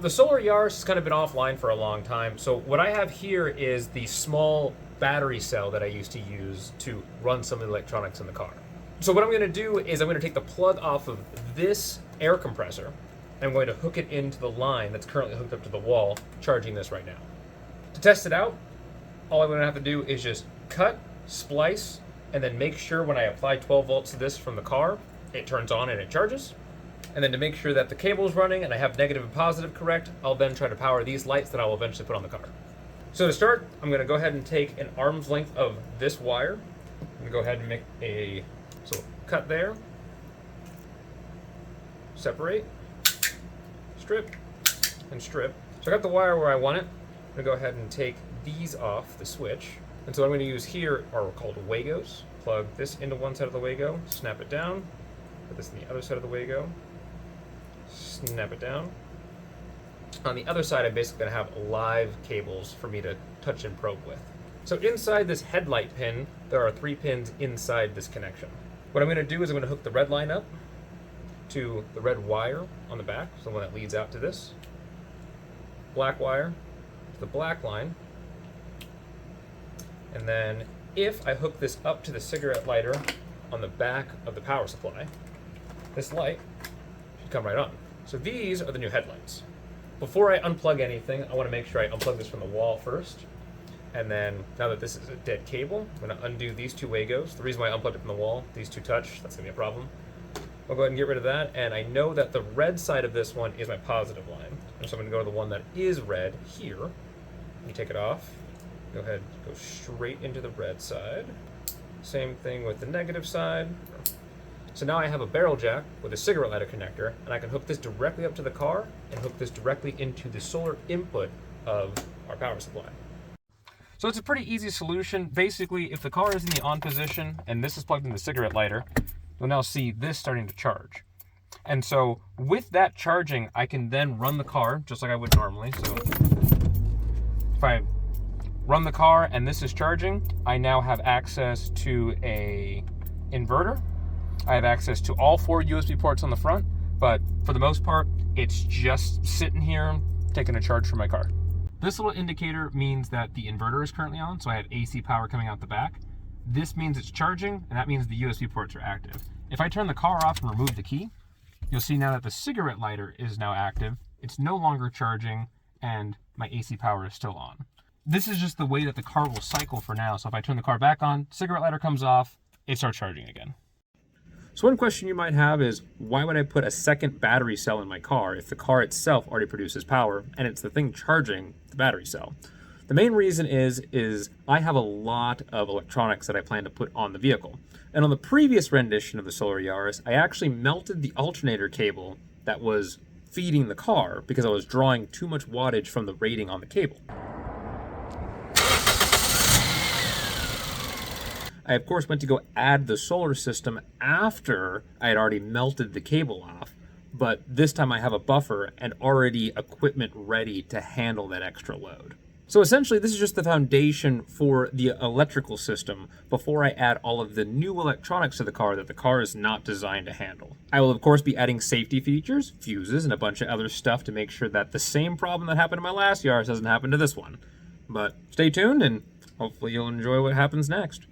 The Solar Yaris has kind of been offline for a long time, so what I have here is the small battery cell that I used to use to run some of the electronics in the car. So what I'm going to do is I'm going to take the plug off of this air compressor, and I'm going to hook it into the line that's currently hooked up to the wall, charging this right now. To test it out, all I'm going to have to do is just cut, splice, and then make sure when I apply 12 volts to this from the car, it turns on and it charges. And then to make sure that the cable is running and I have negative and positive correct, I'll then try to power these lights that I will eventually put on the car. So to start, I'm going to go ahead and take an arm's length of this wire. I'm going to go ahead and make a cut there, separate, strip, and strip. So I got the wire where I want it. I'm going to go ahead and take these off the switch. And so what I'm going to use here are called Wagos. Plug this into one side of the Wago, snap it down, put this in the other side of the Wago, snap it down. On the other side, I'm basically going to have live cables for me to touch and probe with. So inside this headlight pin, there are 3 pins inside this connection. What I'm going to do is I'm going to hook the red line up to the red wire on the back, so the one that leads out to this. Black wire to the black line. And then if I hook this up to the cigarette lighter on the back of the power supply, this light should come right on. So these are the new headlights. Before I unplug anything, I want to make sure I unplug this from the wall first. And then, now that this is a dead cable, I'm going to undo these 2 Wagos. The reason why I unplugged it from the wall, these 2 touch, that's going to be a problem. I'll go ahead and get rid of that, and I know that the red side of this one is my positive line. And so I'm going to go to the one that is red here. You take it off. Go ahead, go straight into the red side. Same thing with the negative side. So now I have a barrel jack with a cigarette lighter connector, and I can hook this directly up to the car and hook this directly into the solar input of our power supply. So it's a pretty easy solution. Basically, if the car is in the on position and this is plugged in the cigarette lighter, you'll now see this starting to charge. And so with that charging, I can then run the car just like I would normally. So if I run the car and this is charging, I now have access to a inverter. I have access to all 4 USB ports on the front, but for the most part, it's just sitting here taking a charge from my car. This little indicator means that the inverter is currently on, so I have AC power coming out the back. This means it's charging, and that means the USB ports are active. If I turn the car off and remove the key, you'll see now that the cigarette lighter is now active. It's no longer charging, and my AC power is still on. This is just the way that the car will cycle for now. So if I turn the car back on, cigarette lighter comes off, it starts charging again. So one question you might have is, why would I put a second battery cell in my car if the car itself already produces power and it's the thing charging the battery cell? The main reason is I have a lot of electronics that I plan to put on the vehicle. And on the previous rendition of the Solar Yaris, I actually melted the alternator cable that was feeding the car because I was drawing too much wattage from the rating on the cable. I, of course, went to go add the solar system after I had already melted the cable off, but this time I have a buffer and already equipment ready to handle that extra load. So essentially, this is just the foundation for the electrical system before I add all of the new electronics to the car that the car is not designed to handle. I will, of course, be adding safety features, fuses, and a bunch of other stuff to make sure that the same problem that happened in my last Yaris doesn't happen to this one. But stay tuned, and hopefully you'll enjoy what happens next.